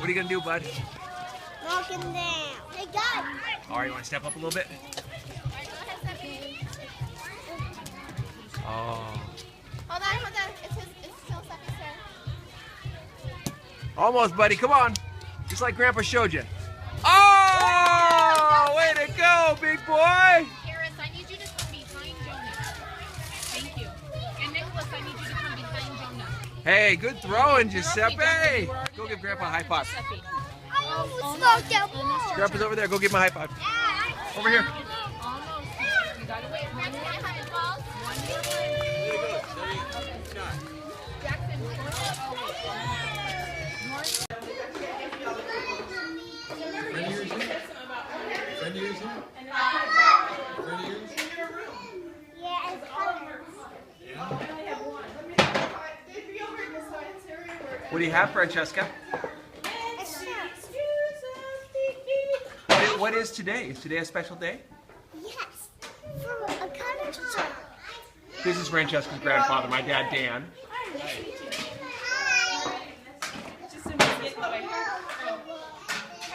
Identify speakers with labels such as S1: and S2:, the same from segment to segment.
S1: What are you gonna do, bud?
S2: Walking down. Hey, God.
S1: All right, you want to step up a little bit? Oh.
S3: Hold on. It's still second, sir.
S1: Almost, buddy. Come on. Just like Grandpa showed you. Oh! Way to go, big boy!
S3: Harris, I need you to come behind Jonah. Thank you. And Nicholas, I need you to come behind Jonah.
S1: Hey, good throwing, Giuseppe. Go give Grandpa a high five.
S2: I almost knocked that ball.
S1: Grandpa's over there. Go give him a high five. Over here.
S3: Almost. You gotta wait. One more time. One more time. Jackson,
S2: Yeah, it's colors.
S1: What do you have, Francesca? What is today? Is today a special day?
S2: Yes, for a color time.
S1: This is Francesca's grandfather, my dad, Dan.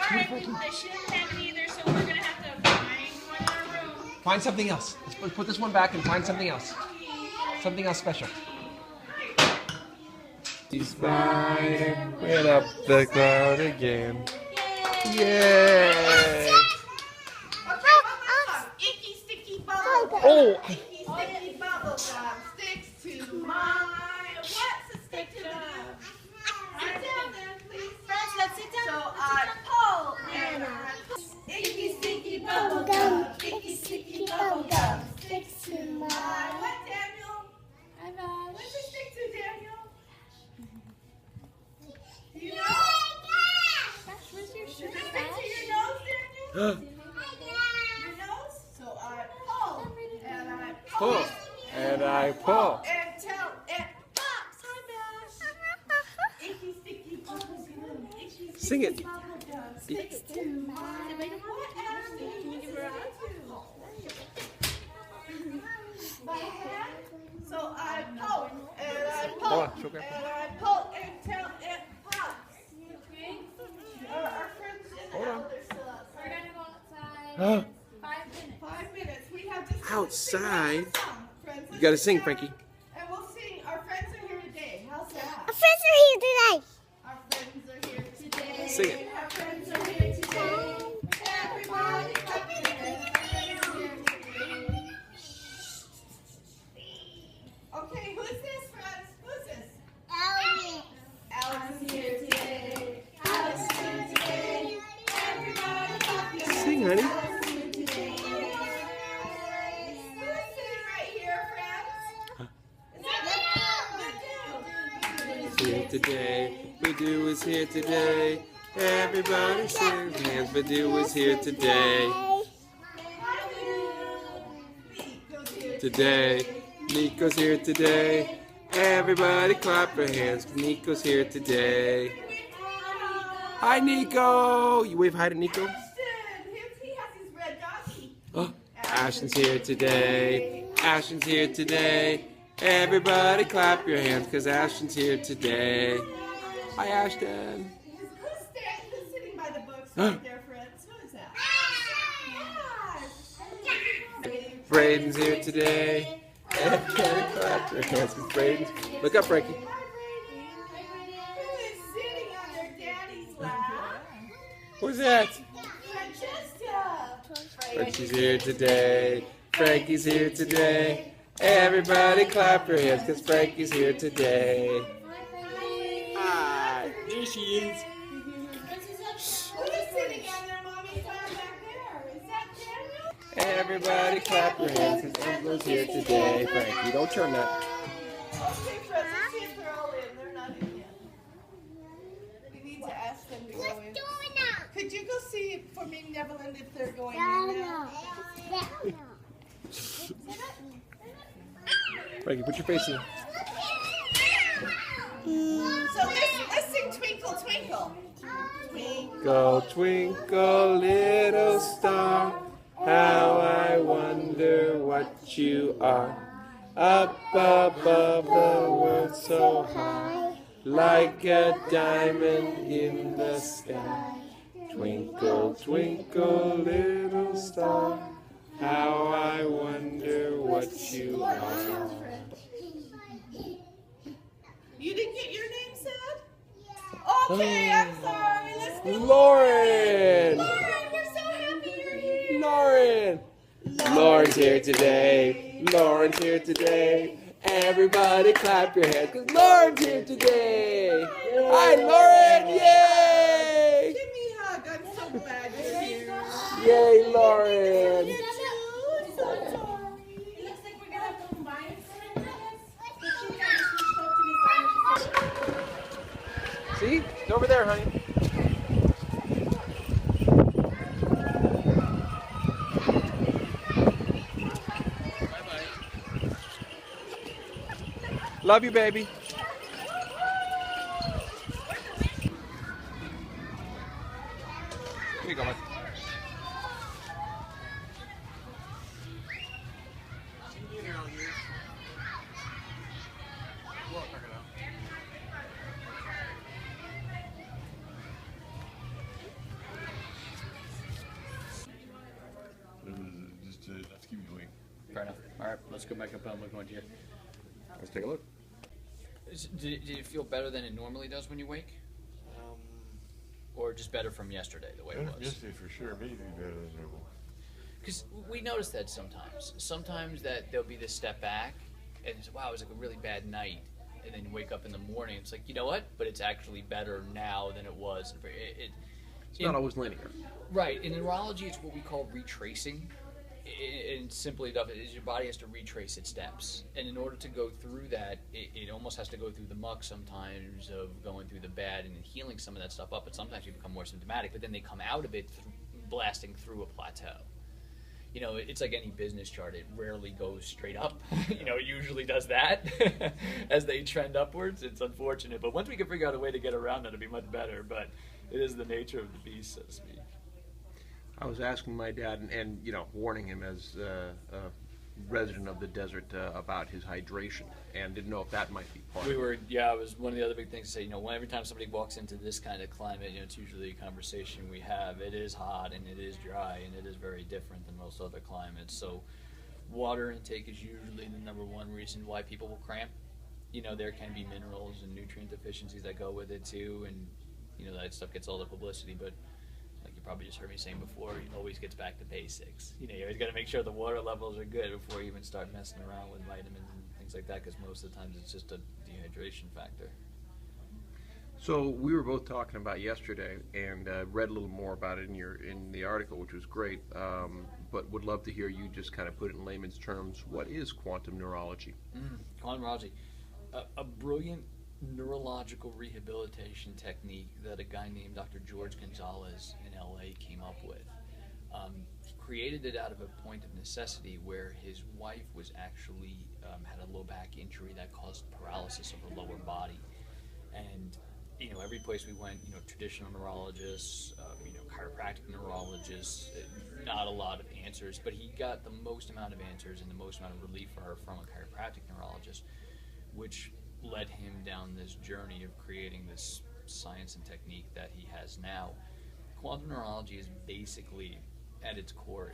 S4: Alright, we shouldn't have it either, so we're gonna have to find one in our room.
S1: Find something else. Let's put this one back and find something else. Something else special.
S5: The spider went up the cloud again. Yay!
S4: Icky sticky bubble gum.
S1: Oh!
S4: Icky sticky bubble gum sticks to my. What's a stick to the? Sit down then, please. Friends, let's sit down. So I pull and I pull. Icky sticky bubble gum. Icky sticky bubble gum sticks to my. What, Daniel? What's it stick to, Daniel? Do you know?
S3: where's your
S4: Does
S3: shirt?
S4: it stick to your nose, Daniel? Your nose? So I pull and I pull.
S5: Pull and I pull.
S4: And tell it pops. Hi, Bash. Icky sticky bubble gum. Icky sticky
S5: Sing it.
S4: bubble gum sticks to my. What, Ashley? Can you give her a hug? My hand. So I pull and I pull
S5: Go on, show Grandpa.
S4: and I pull until it pops. Okay? Our friends in the
S5: Hold on.
S4: elder still outside.
S3: We're gonna go outside. 5 minutes.
S4: 5 minutes. We have just
S5: Outside?
S4: Friends,
S5: You gotta sing, Frankie.
S4: and we'll sing. Our friends are here today. How's that?
S2: Our friends are here today.
S4: Our friends are here today.
S5: Sing it.
S4: Our friends are here today. Everybody clap your hands. Okay, who's this, friends? Who's this?
S2: Ellie.
S4: Alex is here today. Alex is here today. Everybody clap your hands.
S5: Sing, honey.
S4: Alex is here today. Who's sitting right here, friends? Is that
S5: Here today, Badoo is here today. Everybody sing hands, Badoo is here today. Today, Nico's here today. Everybody clap your hands, Nico's here today. Hi, Nico. You wave hi to Nico.
S4: Ashton? He has his red doggy.
S5: Oh, Ashton's here today. Ashton's here today. Everybody clap your hands because Ashton's here today. Hi, Ashton.
S4: Who's sitting by the books right there, friends? Who is that?
S5: Braden's here today. Everybody clap your hands because Braden's. Look up, Frankie.
S4: Hi, Brady. Who is sitting on their daddy's lap?
S5: Who's that?
S4: Francesca.
S5: Frankie's here today. Frankie's here today. Everybody clap your hands because Frankie's here today. Hi. There she is.
S4: Who's sitting on their mommy's lap back there? Is that Daniel?
S5: Everybody clap your hands because Angela's here today. Frankie, don't turn that.
S4: Okay, friends, let's see if they're all in. They're not in yet. We need to ask them to go in. Could you go see for me, Neverland, if they're going in now?
S5: Frankie, put your face in.
S4: So let's sing Twinkle, Twinkle.
S5: Twinkle, twinkle, little star, how I wonder what you are. Up above the world so high, like a diamond in the sky. Twinkle, twinkle, little star, how I wonder what you are.
S4: You didn't get your name said? Okay, I'm sorry. Let's go.
S5: Lauren!
S4: Lauren, we're so happy you're here.
S5: Lauren! Lauren's here today. Lauren's here today. Everybody clap your hands, because Lauren's here today. Hi, Lauren! Yay!
S4: Give me a hug. I'm so glad you're here.
S5: Yay, Lauren!
S4: You too. So sorry.
S2: It looks like we're gonna have to combine it.
S1: See? It's over there, honey. Love you, baby. Here you go, Mike.
S6: Just to keep you awake.
S7: Fair enough. All right, let's go back up and look into here.
S1: Let's take a look.
S7: Did it feel better than it normally does when you wake? Or just better from yesterday, the way it was?
S6: Yesterday for sure, maybe better than normal.
S7: Because we notice that sometimes. Sometimes that there'll be this step back, and it's, wow, it was like a really bad night. And then you wake up in the morning, it's like, you know what? But it's actually better now than it was.
S1: It's not always linear.
S7: Right. In neurology, it's what we call retracing. And simply enough, is your body has to retrace its steps. And in order to go through that, it almost has to go through the muck sometimes of going through the bad and then healing some of that stuff up. But sometimes you become more symptomatic, but then they come out of it blasting through a plateau. You know, it's like any business chart. It rarely goes straight up. You know, it usually does that as they trend upwards. It's unfortunate. But once we can figure out a way to get around that, it'll be much better. But it is the nature of the beast, so to speak.
S1: I was asking my dad and you know, warning him as a resident of the desert about his hydration, and didn't know if that might be part of it.
S7: Yeah, it was one of the other big things to say, you know, every time somebody walks into this kind of climate, you know, it's usually a conversation we have. It is hot and it is dry and it is very different than most other climates. So water intake is usually the number one reason why people will cramp. You know, there can be minerals and nutrient deficiencies that go with it too, and you know, that stuff gets all the publicity, but like you probably just heard me saying before, it always gets back to basics. You know, you always got to make sure the water levels are good before you even start messing around with vitamins and things like that, because most of the times it's just a dehydration factor.
S1: So we were both talking about yesterday, and read a little more about it in the article, which was great. But would love to hear you just kind of put it in layman's terms. What is quantum neurology?
S7: Quantum neurology, a brilliant neurological rehabilitation technique that a guy named Dr. George Gonzalez in LA came up with. He created it out of a point of necessity where his wife was actually had a low back injury that caused paralysis of her lower body. And you know, every place we went, you know, traditional neurologists, you know, chiropractic neurologists, not a lot of answers, but he got the most amount of answers and the most amount of relief for her from a chiropractic neurologist, which led him down this journey of creating this science and technique that he has now. Quantum neurology is basically, at its core,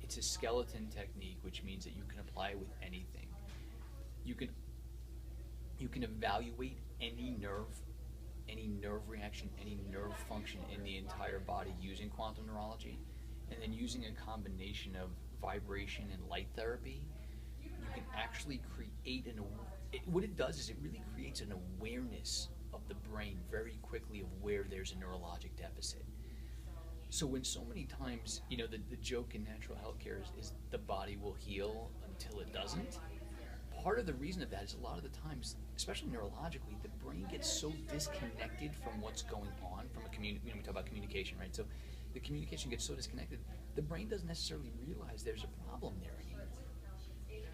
S7: it's a skeleton technique, which means that you can apply it with anything. You can evaluate any nerve reaction, any nerve function in the entire body using quantum neurology, and then using a combination of vibration and light therapy, you can actually create what it does is it really creates an awareness of the brain very quickly of where there's a neurologic deficit. So when so many times, you know, the joke in natural healthcare is the body will heal until it doesn't. Part of the reason of that is a lot of the times, especially neurologically, the brain gets so disconnected from what's going on from a we talk about communication, right? So the communication gets so disconnected, the brain doesn't necessarily realize there's a problem there anymore.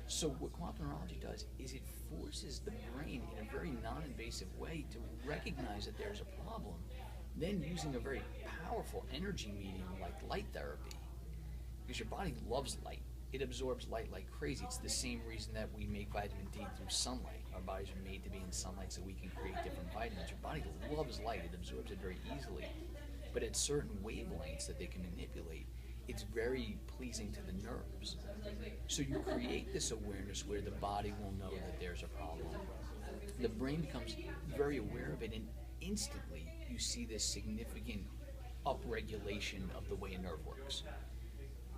S7: So what quantum neurology does is it forces the brain in a very non-invasive way to recognize that there's a problem, then using a very powerful energy medium like light therapy, because your body loves light. It absorbs light like crazy. It's the same reason that we make vitamin D through sunlight. Our bodies are made to be in sunlight so we can create different vitamins. Your body loves light. It absorbs it very easily. But at certain wavelengths that they can manipulate, it's very pleasing to the nerves. So you create this awareness where the body will know that there's a problem. The brain becomes very aware of it, and instantly you see this significant upregulation of the way a nerve works.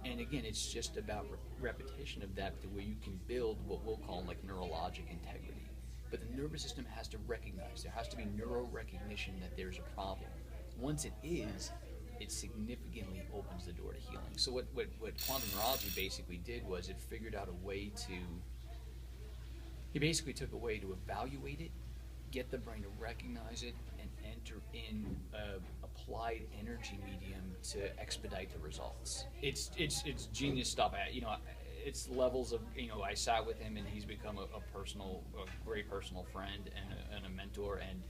S7: And again, it's just about repetition of that to where you can build what we'll call like neurologic integrity. But the nervous system has to recognize, there has to be neurorecognition that there's a problem. Once it is, it significantly opens the door to healing. So what quantum neurology basically did was it figured out a way to, he basically took a way to evaluate it, get the brain to recognize it, and enter in applied energy medium to expedite the results. It's genius stuff. It's levels of, I sat with him and he's become a great personal friend and a mentor, and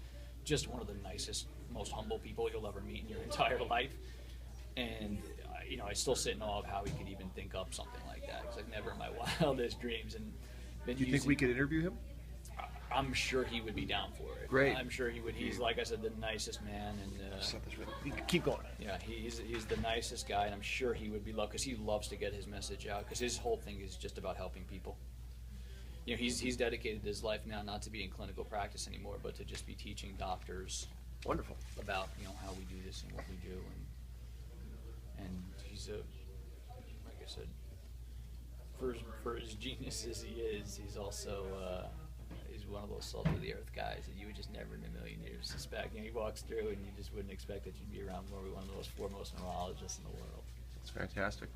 S7: just one of the nicest, most humble people you'll ever meet in your entire life. And I still sit in awe of how he could even think up something like that. It's like never in my wildest dreams. And
S1: do you think we could interview him?
S7: I'm sure he would be down for it.
S1: Great.
S7: I'm sure he would. He's, like I said, the nicest man, and
S1: Keep going.
S7: yeah, he's the nicest guy, and I'm sure he would be loved because he loves to get his message out. Because his whole thing is just about helping people. He's dedicated his life now not to be in clinical practice anymore, but to just be teaching doctors.
S1: Wonderful.
S7: About how we do this and what we do, and he's like I said, for as genius as he is, he's also he's one of those salt of the earth guys that you would just never in a million years suspect. He walks through and you just wouldn't expect that you'd be around one of those foremost neurologists in the world.
S1: That's fantastic.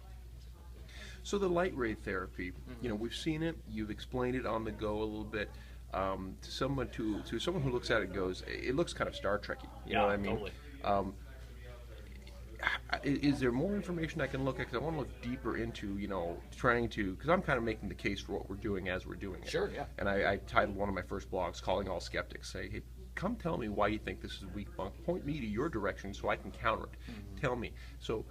S1: So the light ray therapy, we've seen it. You've explained it on the go a little bit. To someone who looks at it and goes, it looks kind of Star Trek-y. You know what I mean?
S7: Totally.
S1: Is there more information I can look at? Because I want to look deeper into, trying to, because I'm kind of making the case for what we're doing as we're doing it.
S7: Sure, yeah.
S1: And I titled one of my first blogs, Calling All Skeptics, say, hey, come tell me why you think this is a weak bunk. Point me to your direction so I can counter it. Mm-hmm. Tell me. So.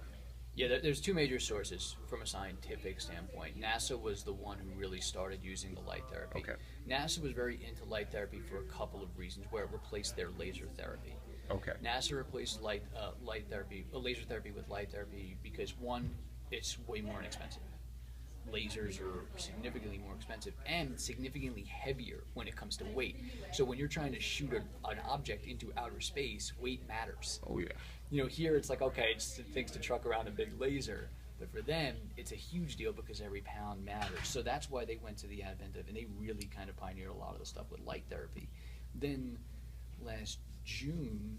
S7: Yeah, there's two major sources from a scientific standpoint. NASA was the one who really started using the light therapy.
S1: Okay.
S7: NASA was very into light therapy for a couple of reasons, where it replaced their laser therapy.
S1: Okay.
S7: NASA replaced laser therapy with light therapy because, one, it's way more inexpensive. Lasers are significantly more expensive and significantly heavier when it comes to weight. So when you're trying to shoot an object into outer space, weight matters.
S1: Oh, yeah.
S7: Here it's like, okay, it's things to truck around a big laser. But for them, it's a huge deal because every pound matters. So that's why they went to the advent of, and they really kind of pioneered a lot of the stuff with light therapy. Then last June,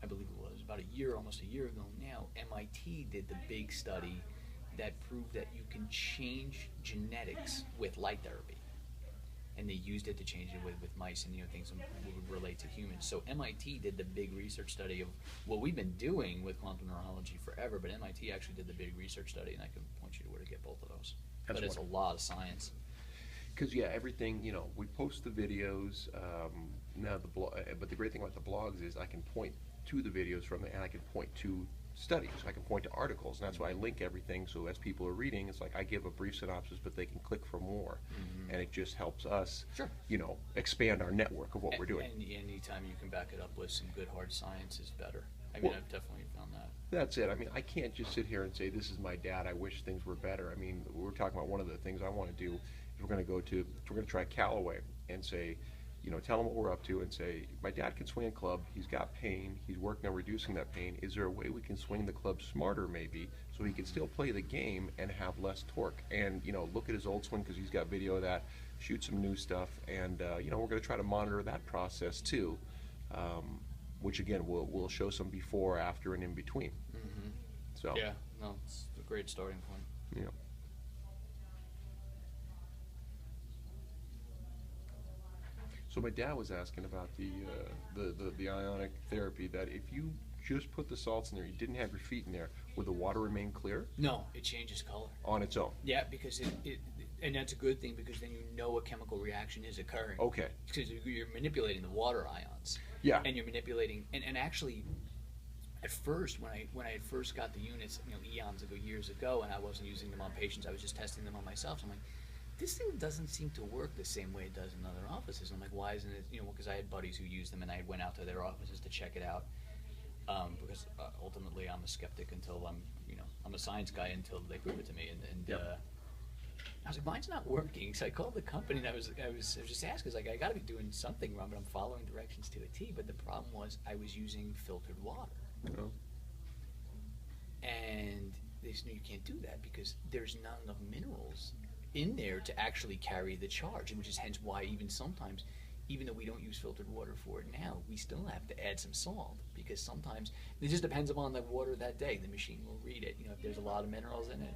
S7: I believe it was, almost a year ago now, MIT did the big study that proved that you can change genetics with light therapy. And they used it to change it with mice and things that would relate to humans. So MIT did the big research study of what we've been doing with quantum neurology forever, but MIT actually did the big research study, and I can point you to where to get both of those. But it's a lot of science.
S1: Because everything, we post the videos now. But the great thing about the blogs is I can point to the videos from there, and I can point to studies. I can point to articles, and that's why I link everything. So as people are reading, it's like I give a brief synopsis, but they can click for more, and it just helps us, expand our network of what we're doing.
S7: And anytime you can back it up with some good hard science is better. I've definitely found that.
S1: That's it. I can't just sit here and say this is my dad. I wish things were better. We're talking about one of the things I want to do. We're going to try Callaway and say, tell them what we're up to and say, my dad can swing a club, he's got pain, he's working on reducing that pain. Is there a way we can swing the club smarter maybe so he can still play the game and have less torque? And, look at his old swing because he's got video of that, shoot some new stuff, and, we're going to try to monitor that process too, which again, we'll show some before, after, and in between.
S7: Mm-hmm.
S1: So.
S7: Yeah, no, it's a great starting point.
S1: Yeah. So my dad was asking about the ionic therapy, that if you just put the salts in there, you didn't have your feet in there, would the water remain clear?
S7: No, it changes color.
S1: On its own?
S7: Yeah, because and that's a good thing because then a chemical reaction is occurring.
S1: Okay.
S7: Because you're manipulating the water ions.
S1: Yeah.
S7: And you're manipulating, and actually, at first, when I had first got the units, eons ago, years ago, and I wasn't using them on patients, I was just testing them on myself. So I'm like, this thing doesn't seem to work the same way it does in other offices. I'm like, why isn't it, because I had buddies who used them, and I went out to their offices to check it out, because ultimately I'm a skeptic until I'm a science guy until they prove it to me, and I was like, mine's not working. So I called the company, and I was just asking, I got to be doing something wrong, but I'm following directions to a T. But the problem was I was using filtered water.
S1: Oh.
S7: And they said, no, you can't do that because there's not enough minerals in there to actually carry the charge, which is hence why even sometimes, even though we don't use filtered water for it now, we still have to add some salt because sometimes it just depends upon the water that day. The machine will read it. If there's a lot of minerals in it,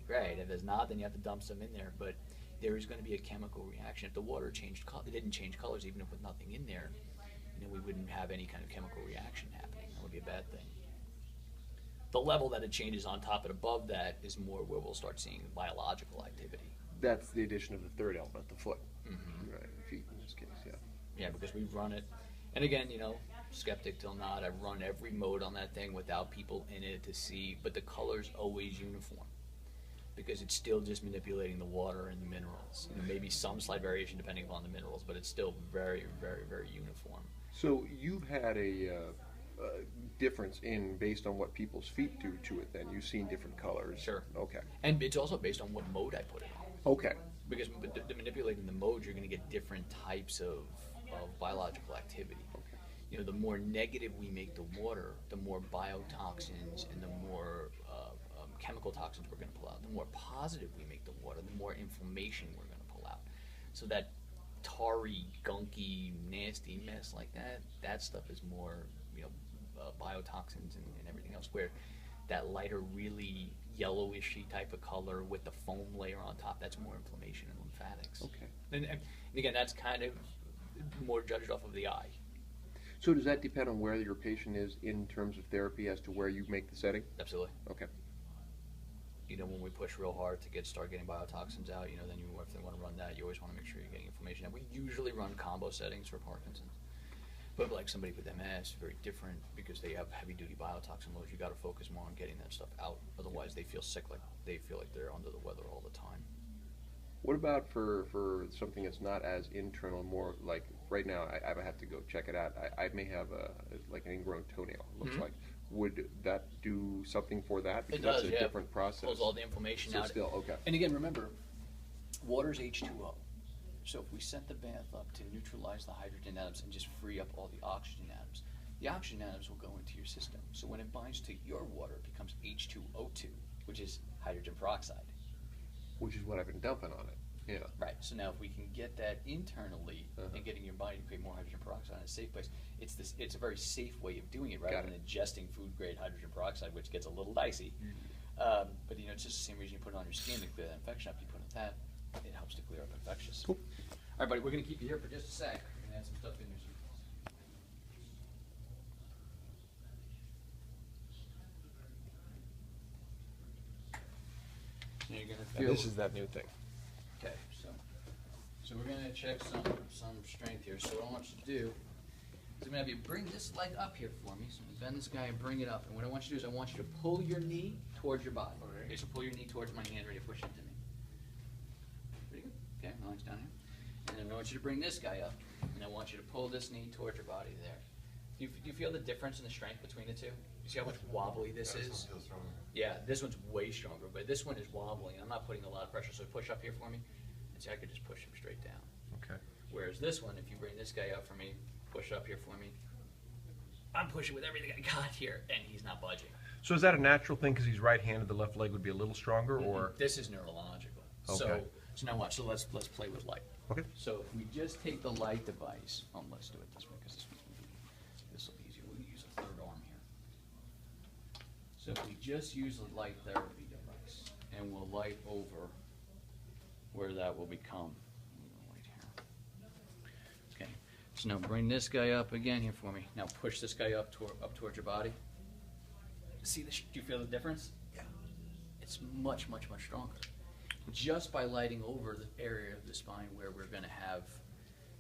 S7: great. If there's not, then you have to dump some in there. But there is going to be a chemical reaction. If the water changed color, it didn't change colors, even if with nothing in there, we wouldn't have any kind of chemical reaction happening. That would be a bad thing. The level that it changes on top and above that is more where we'll start seeing biological activity.
S1: That's the addition of the third element, the foot.
S7: Mm-hmm.
S1: Right, feet in this case, yeah.
S7: Yeah, because we've run it. And again, skeptic till not, I've run every mode on that thing without people in it to see, but the color's always uniform because it's still just manipulating the water and the minerals. Maybe some slight variation depending upon the minerals, but it's still very, very, very uniform.
S1: So you've had a difference in based on what people's feet do to it then. You've seen different colors.
S7: Sure.
S1: Okay.
S7: And it's also based on what mode I put it on.
S1: Okay.
S7: Because manipulating the mode, you're going to get different types of biological activity.
S1: Okay.
S7: The more negative we make the water, the more biotoxins and the more chemical toxins we're going to pull out. The more positive we make the water, the more inflammation we're going to pull out. So that tarry, gunky, nasty mess like that stuff is more, biotoxins and everything else. Where that lighter, really yellowishy type of color with the foam layer on top, that's more inflammation and lymphatics.
S1: Okay.
S7: And again, that's kind of more judged off of the eye.
S1: So does that depend on where your patient is in terms of therapy as to where you make the setting?
S7: Absolutely.
S1: Okay.
S7: When we push real hard to start getting biotoxins out, then if they want to run that, you always want to make sure you're getting inflammation out. We usually run combo settings for Parkinson's. But like somebody with MS, very different because they have heavy-duty biotoxin loads. You got to focus more on getting that stuff out. Otherwise, they feel sick, they feel like they're under the weather all the time.
S1: What about for something that's not as internal, more like right now? I have to go check it out. I may have an ingrown toenail. Looks
S7: Mm-hmm.
S1: like. Would that do something for that? Because
S7: It does,
S1: that's a different process.
S7: Pulls all the inflammation
S1: So
S7: out.
S1: still okay.
S7: And again, remember, water's H2O. So if we set the bath up to neutralize the hydrogen atoms and just free up all the oxygen atoms, the oxygen atoms will go into your system. So when it binds to your water, it becomes H2O2, which is hydrogen peroxide.
S1: Which is what I've been dumping on it. Yeah.
S7: Right. So now if we can get that internally and getting your body to create more hydrogen peroxide in a safe place, it's a very safe way of doing it rather than ingesting food-grade hydrogen peroxide, which gets a little dicey. But it's just the same reason you put it on your skin to clear that infection up. You put it that, it helps to clear up infectious.
S1: Cool.
S7: All right, buddy, we're going to keep you here for just a sec. We're going to add some stuff in here. Now you're going to feel.
S1: This is that new thing.
S7: Okay, so we're going to check some strength here. So what I want you to do is I'm going to have you bring this leg up here for me. So I'm going to bend this guy and bring it up. And what I want you to do is I want you to pull your knee towards your body. Okay, so pull your knee towards my hand, ready to push into me. Pretty good. Okay, my leg's down here. And then I want you to bring this guy up. And I want you to pull this knee towards your body there. Do you feel the difference in the strength between the two? You see how much wobbly this is? Yeah, this one's way stronger, but this one is wobbling. I'm not putting a lot of pressure, so push up here for me. And see, I could just push him straight down.
S1: Okay.
S7: Whereas this one, if you bring this guy up for me, push up here for me, I'm pushing with everything I got here, and he's not budging.
S1: So is that a natural thing because he's right-handed? The left leg would be a little stronger, or
S7: This is neurological.
S1: Okay.
S7: So now watch. So let's play with light.
S1: okay?
S7: So if we just take the light device, let's do it this way because this will be easier. We'll use a third arm here. So if we just use the light therapy device, and we'll light over where that will become. Right here. Okay. So now bring this guy up again here for me. Now push this guy up towards your body. See this? Do you feel the difference? Yeah. It's much, much, much stronger. Just by lighting over the area of the spine where we're going to have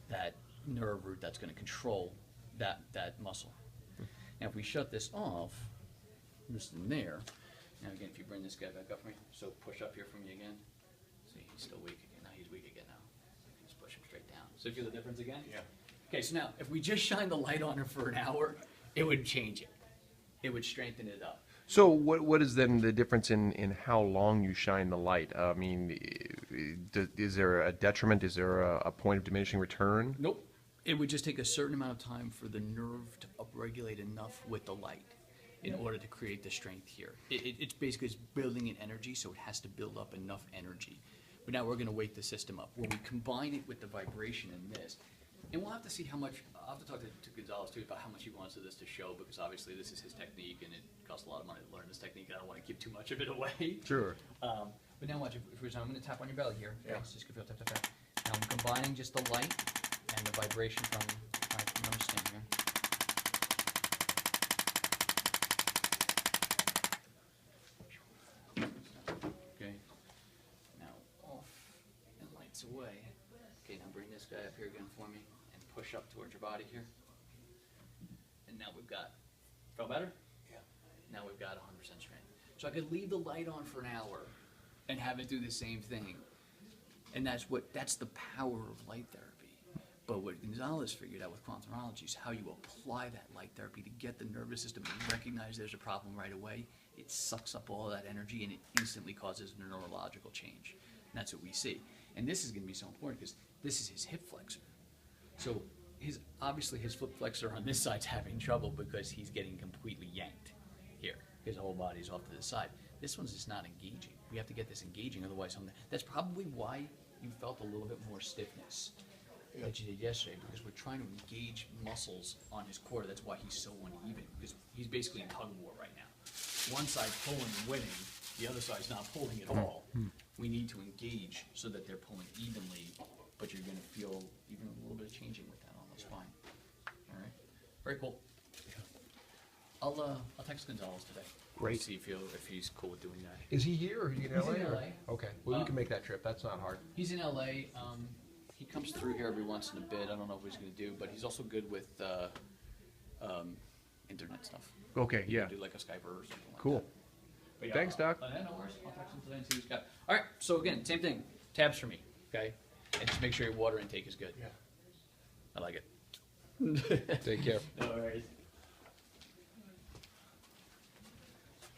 S7: that nerve root that's going to control that muscle. Now if we shut this off, just in there, now again if you bring this guy back up for me, so push up here for me again. See, he's still weak again. Now weak again now. Just push him straight down. So feel the difference again?
S6: Yeah.
S7: Okay, so now, if we just shine the light on it for an hour, it would change it. It would strengthen it up.
S1: So what is then the difference in how long you shine the light? I mean, is there a detriment? Is there a point of diminishing return?
S7: Nope. It would just take a certain amount of time for the nerve to upregulate enough with the light in order to create the strength here. It's basically it's building an energy, so it has to build up enough energy. But now we're going to wake the system up. When we combine it with the vibration in this, and we'll have to see how much, I'll have to talk to Gonzalez too about how much he wants of this to show, because obviously this is his technique and it costs a lot of money to learn this technique. I don't want to give too much of it away.
S1: Sure.
S7: But now watch, if we're, I'm going to tap on your belly here.
S1: Yeah.
S7: Okay, so just feel tap, tap, tap. Now I'm combining just the light and the vibration from my stand here. Okay. Now off and lights away. Okay, now bring this guy up here again for me and push up towards your body here. And now we've got, feel better?
S6: Yeah.
S7: Now we've got 100% strength. So I could leave the light on for an hour and have it do the same thing. And that's the power of light therapy. But what Gonzalez figured out with quantum neurology is how you apply that light therapy to get the nervous system to recognize there's a problem right away. It sucks up all of that energy and it instantly causes a neurological change. And that's what we see. And this is going to be so important because this is his hip flexor. So obviously his foot flexor on this side's having trouble because he's getting completely yanked here. His whole body's off to the side. This one's just not engaging. We have to get this engaging, otherwise that's probably why you felt a little bit more stiffness that you did yesterday, because we're trying to engage muscles on his core. That's why he's so uneven, because he's basically in tug of war right now. One side's pulling and winning, the other side's not pulling at all. We need to engage so that they're pulling evenly, but you're going to feel even a little bit of changing with that on the spine. All right, very cool. I'll text Gonzalez today.
S1: Great.
S7: See if he's cool with doing that.
S1: Is he here or is he in
S7: He's
S1: LA?
S7: in
S1: or-
S7: LA.
S1: Okay. Well, we can make that trip. That's not hard.
S7: He's in LA. He comes through here every once in a bit. I don't know what he's going to do, but he's also good with internet stuff.
S1: Okay.
S7: He
S1: Yeah.
S7: can do like a Skype or something like
S1: Cool.
S7: that. But
S1: Thanks, Doc.
S7: No worries. I'll text him today and see what he's got. All right. So again, same thing. Tabs for me. Okay. And just make sure your water intake is good.
S6: Yeah.
S7: I like it.
S1: Take care.
S7: No worries.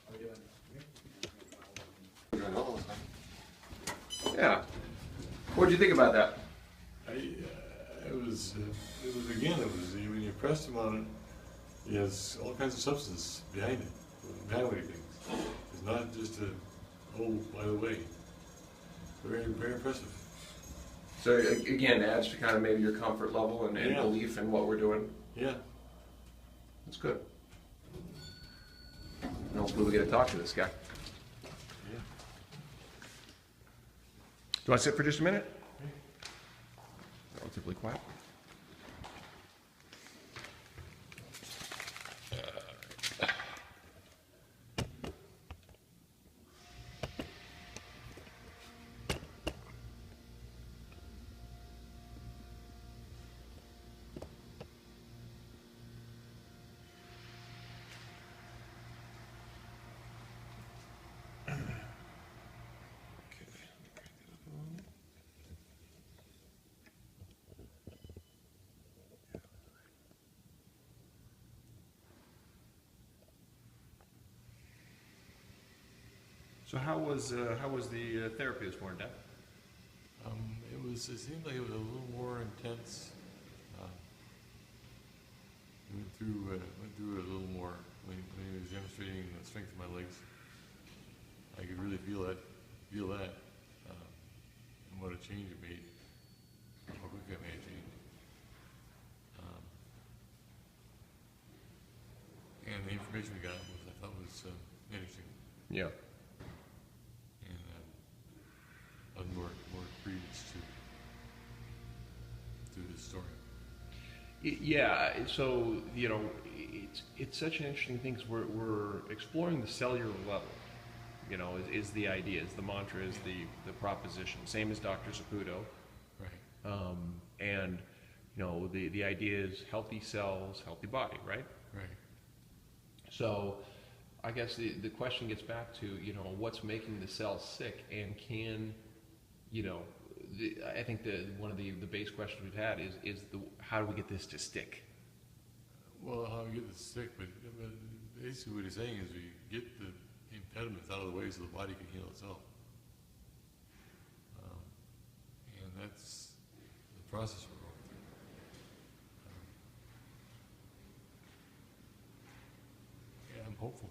S7: How are we doing?
S1: Yeah. What'd you think about that?
S6: It was when you pressed him on it, he has all kinds of substance behind it, behind what he thinks. It's not just by the way. Very, very impressive.
S1: So again, adds to kind of maybe your comfort level and
S6: Yeah.
S1: belief in what we're doing.
S6: Yeah.
S1: That's good. And hopefully we get to talk to this guy.
S6: Yeah.
S1: Do you want to sit for just a minute? Relatively quiet. So how was the therapy this morning, Dad?
S6: It seemed like it was a little more intense. Went through it a little more when he was demonstrating the strength of my legs. I could really feel that, and what a change it made, how quick it made a change. And the information we got I thought was interesting,
S1: Yeah.
S6: and I was more credence to the story.
S1: Yeah, so it's such an interesting thing because we're exploring the cellular level. Is the idea, is the mantra, is the proposition. Same as Dr. Saputo.
S6: Right.
S1: And the idea is healthy cells, healthy body, right?
S6: Right.
S1: So I guess the question gets back to what's making the cells sick, and can I think one of the base questions we've had is how do we get this to stick?
S6: Well, how we get this sick, but basically what he's saying is we get the impediments out of the way so the body can heal itself. And that's the process we're going through. Yeah, I'm hopeful.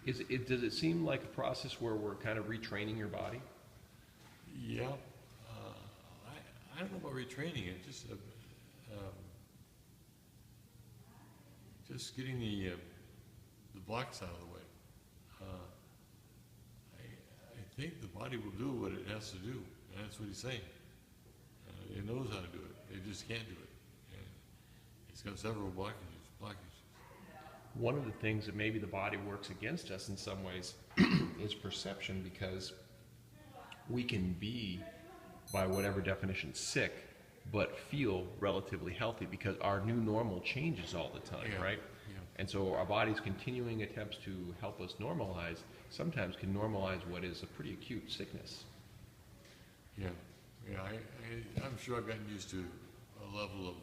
S1: Does it seem like a process where we're kind of retraining your body?
S6: Yeah. I don't know about retraining it, just getting the blocks out of the way. I think the body will do what it has to do, and that's what he's saying. It knows how to do it. It just can't do it. And it's got several blockages.
S1: One of the things that maybe the body works against us in some ways is perception, because we can be, by whatever definition, sick, but feel relatively healthy because our new normal changes all the time,
S6: Yeah,
S1: right?
S6: yeah.
S1: And so our body's continuing attempts to help us normalize sometimes can normalize what is a pretty acute sickness.
S6: Yeah. I'm sure I've gotten used to a level of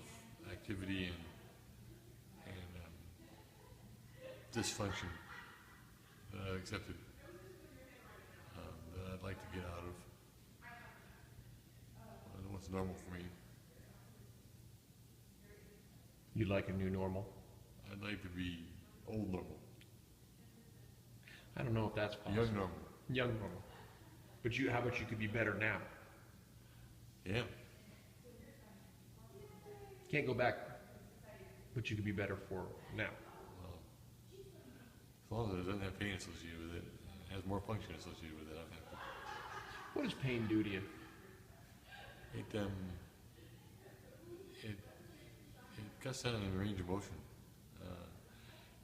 S6: activity and dysfunction that I've accepted, that I'd like to get out of. I know what's normal for me.
S1: You'd like a new normal?
S6: I'd like to be old normal.
S1: I don't know if that's possible.
S6: Young normal.
S1: Young normal. But how about you could be better now?
S6: Yeah.
S1: Can't go back, but you could be better for now.
S6: As long as it doesn't have pain associated with it, it has more function associated with it, I'm happy.
S1: What does pain do to you?
S6: It cuts down on the range of motion.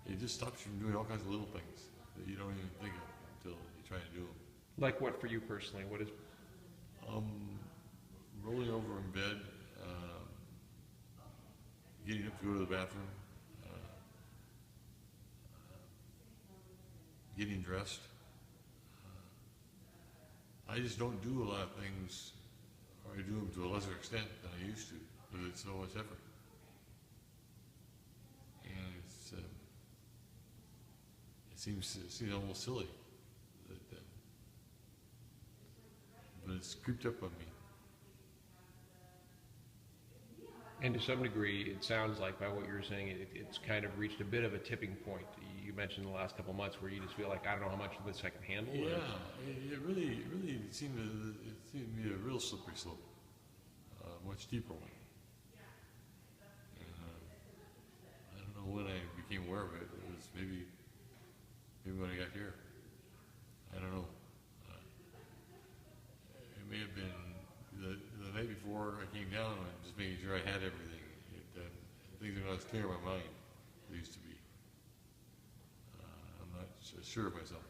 S6: It just stops you from doing all kinds of little things that you don't even think of until you try to do them.
S1: Like what for you personally? What is?
S6: Rolling over in bed, getting up to go to the bathroom, getting dressed. I just don't do a lot of things, or I do them to a lesser extent than I used to, because it's so much effort. And it seems almost silly, but it's creeped up on me.
S1: And to some degree, it sounds like by what you're saying, it's kind of reached a bit of a tipping point. You mentioned the last couple of months where you just feel like, I don't know how much of this I can handle.
S6: Yeah, it really seemed to be a real slippery slope, much deeper one. And, I don't know when I became aware of it. It was maybe when I got here. I don't know. It may have been the night before I came down and just making sure I had everything. Things are not as clear in my mind as they used to be. I'm not sure of myself.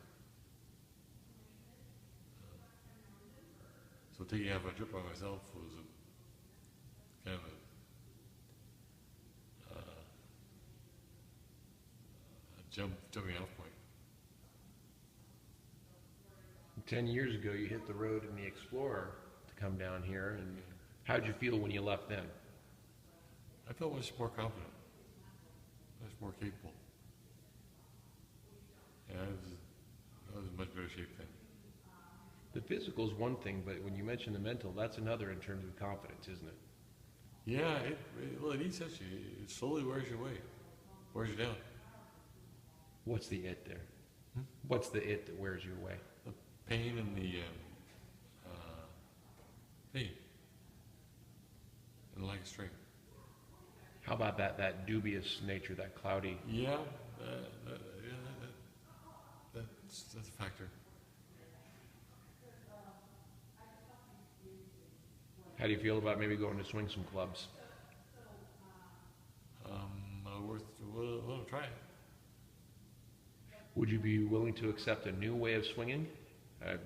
S6: So taking half a trip by myself was a kind of a jumping off point.
S1: 10 years ago, you hit the road in the Explorer to come down here, and how did you feel when you left then?
S6: I felt much more confident, much more capable. Yeah, I was in much better shape then.
S1: The physical is one thing, but when you mention the mental, that's another in terms of confidence, isn't it?
S6: Yeah, it eats at you. It slowly wears you away, wears you down.
S1: What's the it there? What's the it that wears you away?
S6: The pain and the pain and the lack of strength.
S1: How about that dubious nature, that cloudy?
S6: Yeah, that's a factor.
S1: How do you feel about maybe going to swing some clubs?
S6: We'll try it.
S1: Would you be willing to accept a new way of swinging?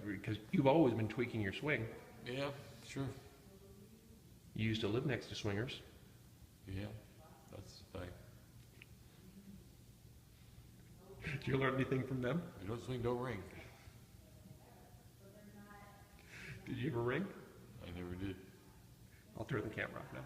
S1: Because you've always been tweaking your swing.
S6: Yeah, sure.
S1: You used to live next to swingers.
S6: Yeah, that's fine.
S1: Did you learn anything from them?
S6: You don't swing, don't ring.
S1: Did you ever ring?
S6: I I never did.
S1: I'll turn the camera off now.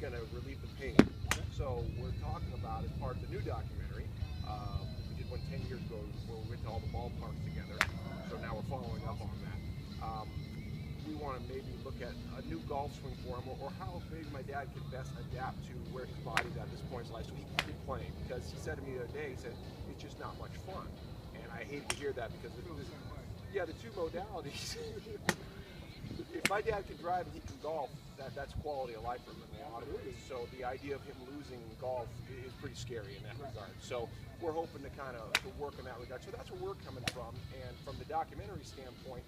S1: going to relieve the pain. So we're talking about, as part of the new documentary, we did one 10 years ago where we went to all the ballparks together. So now we're following up on that. We want to maybe look at a new golf swing for him, or how maybe my dad can best adapt to where his body's at this point in his life so he can keep playing. Because he said to me the other day, he said, it's just not much fun. And I hate to hear that because the two modalities. If my dad can drive and he can golf, that's quality of life for him in a lot of ways. So the idea of him losing golf is pretty scary in that regard. So we're hoping to kind of work in that regard. So that's where we're coming from. And from the documentary standpoint,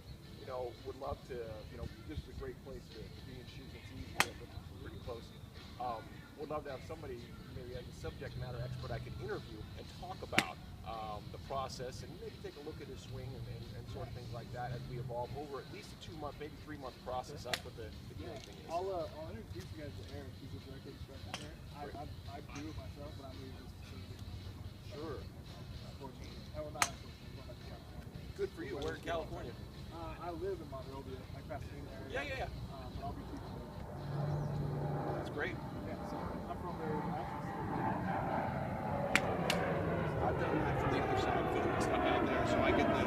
S1: would love to, this is a great place to be in shoes and tees. We're pretty close. Would love to have somebody, maybe as a subject matter expert, I could interview and talk about the process and maybe take a look at his swing and sort of things like that as we evolve over at least a 2-month, maybe 3-month process. That's what the key thing is.
S8: I'll introduce you guys to Eric. He's a director instructor there. I do it myself, but I'm leaving this facility.
S1: Sure.
S8: Unfortunately. Well, not unfortunately. I'm going back to California.
S1: Good for you. Where in California?
S8: I live in Monrovia, like Pasadena area.
S1: Yeah.
S8: But I'll be teaching there.
S1: That's great.
S8: Yeah, so I'm from there.
S1: I've done that from the other side, filming stuff out there, so I get the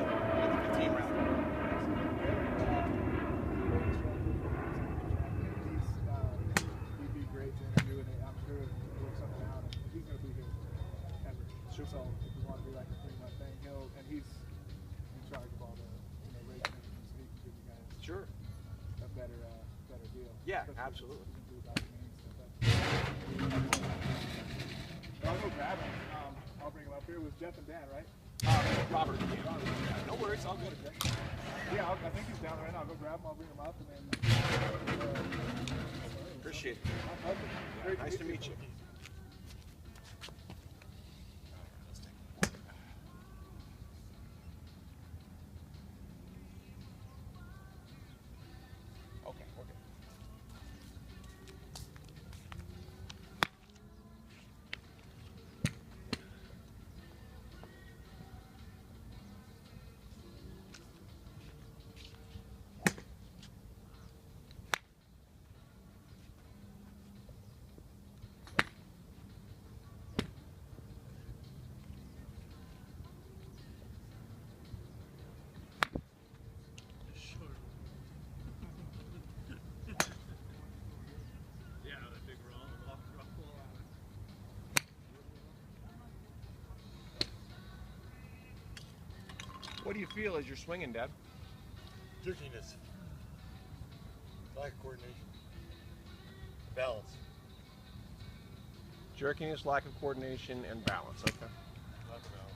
S1: 15 round.
S8: He'd be great to interview, and I'm sure we'll work something out. And he's going to be here ever. So if we want to do like a 3-month thing, he's in charge of all the race management, so he can give you guys a better deal.
S1: Yeah, absolutely.
S8: I'll go grab him. I'll bring him up here. It was Jeff and Dan, right?
S1: Robert. No worries, I'll go to Jeff.
S8: Yeah, I think he's down right now. I'll go grab him. I'll bring him up, and then.
S1: Appreciate it.
S8: Great
S1: Nice to meet you.
S5: Okay, we're good. What do you feel as you're swinging, Dad?
S6: Jerkiness. Lack of coordination. Balance.
S5: Jerkiness, lack of coordination, and balance. Okay.
S6: Lack of balance.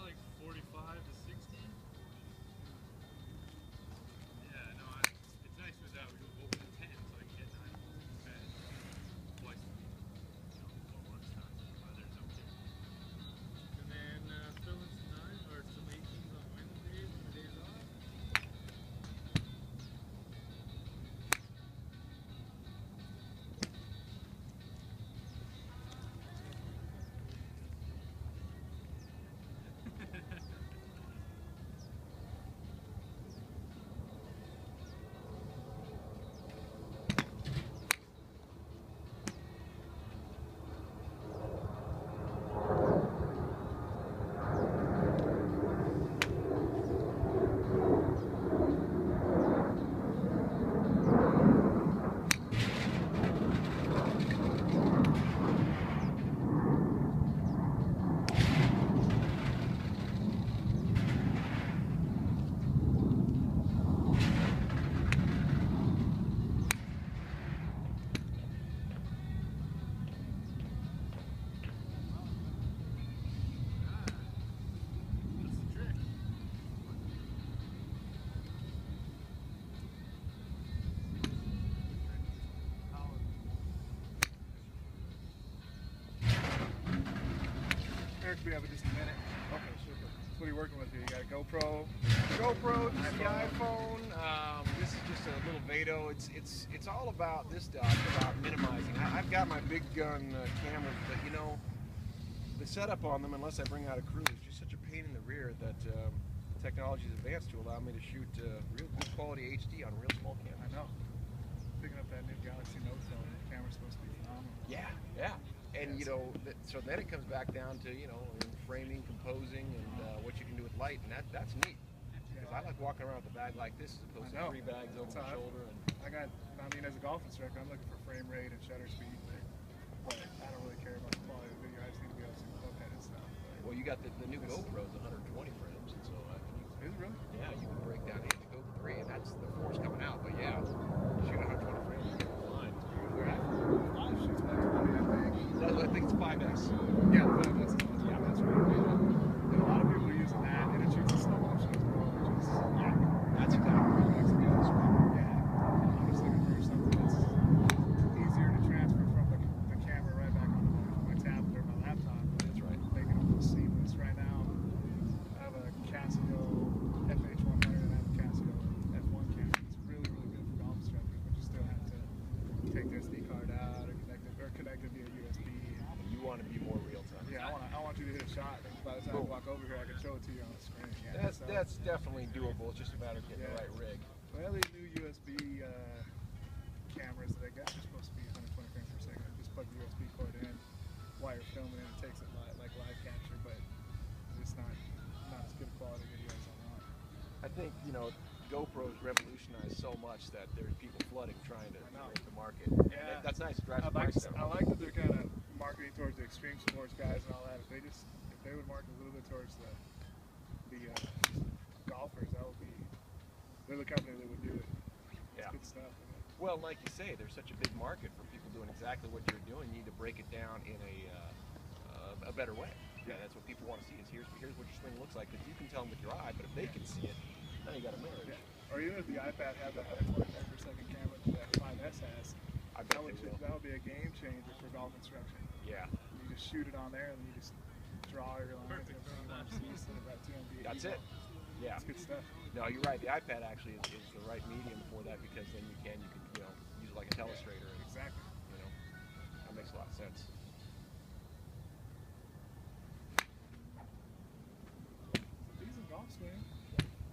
S9: Like 45 to 60. Yeah, no, it's nice with that. We go open at 10, so I can get 9 holes in bed twice a week. Lunchtime, there's no kidding. And then fill in some 9s or some 18s on Wednesdays when the days off. That's the trick.
S8: Eric, we have just a minute.
S5: Okay, super.
S8: So what are you working with here? You got a GoPro?
S5: GoPro, this is the
S8: iPhone.
S5: iPhone. This is just a little Vado. It's all about this stuff, about minimizing. I've got my big gun cameras, but you know, the setup on them, unless I bring out a crew, is just such a pain in the rear that technology has advanced to allow me to shoot real good quality HD on real small
S8: I
S5: cameras.
S8: know. Picking up that new Galaxy Note phone, the camera's supposed to be phenomenal.
S5: Yeah, yeah. And you know, so then it comes back down to framing, composing, and what you can do with light, and that's neat. Because I like walking around with a bag like this as opposed to 3 bags over my shoulder. And
S8: as a golf instructor, I'm looking for frame rate and shutter speed, but I don't really care about the quality of the video. I just need to be able to see the club-headed stuff.
S5: well, you got the new GoPro's 120 frames, and so
S8: Is it really?
S5: yeah, you can break down the Go 3, and that's the 4's coming out. But yeah, shoot 120 frames, you're fine. Where at?
S8: Five shoots by 20, I think.
S5: I think it's 5S.
S8: Yeah, that's right. And a lot of people are using that, and it shoots in slow motion as well, which is
S5: That's exactly right.
S8: yeah. I'm just looking for something that's easier to transfer from the camera right back onto my tablet or my laptop.
S5: That's right.
S8: Make it a little seamless. Right now, I have a Casio FH100 and I have a Casio F1 camera. It's really, really good for golf instructors, but you still have to take their SD card out or connect it via USB.
S5: You want to be more real time.
S8: Yeah, I want you to hit a shot. And by the time I walk over here, I can show it to you on the screen. Yeah,
S5: That's definitely doable. It's just a matter of getting the right rig.
S8: Well, these new USB cameras that they got are supposed to be 120 frames per second. Just plug the USB cord in, while you're filming it, it takes it like live capture, but it's not as good quality video as I want.
S5: I think GoPro's revolutionized so much that there's people flooding trying to
S8: I know.
S5: break the
S1: market.
S8: Yeah.
S1: That's nice. It drives
S8: I
S1: the
S8: like,
S1: price down.
S8: I like that they're kind of marketing towards the extreme sports guys and all that. If they would market a little bit towards the golfers, that would be. They're the company that would do it. It's
S1: Yeah.
S8: good stuff.
S1: Well, like you say, there's such a big market for people doing exactly what you're doing. You need to break it down in a better way. Yeah, that's what people want to see. Is here's what your swing looks like. Because you can tell them with your eye, but if they can see it, now you got a marriage.
S8: Yeah. Or even if the iPad had that 20 frame per second camera that 5S has,
S1: I bet they will.
S8: that would be a game changer for golf instruction.
S1: Yeah.
S8: You just shoot it on there and you just draw your lines and everything you want to see instead of that TMB.
S1: That's it. Yeah.
S8: It's good stuff.
S1: No, you're right. The iPad actually is the right medium for that because then you can use it like a telestrator. And,
S8: Exactly.
S1: That makes a lot of sense.
S8: Decent golf swing.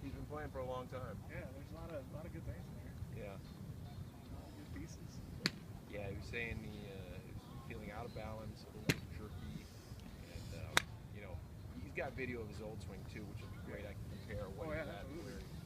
S1: He's been playing for a long time.
S8: Yeah, there's a lot of good things in there.
S1: Yeah.
S8: A lot of good pieces.
S1: Yeah, he was saying he was feeling out of balance, a little bit jerky, and he's got video of his old swing too, which will be great. I can compare what
S8: Oh, yeah,
S1: he had
S8: absolutely.
S1: where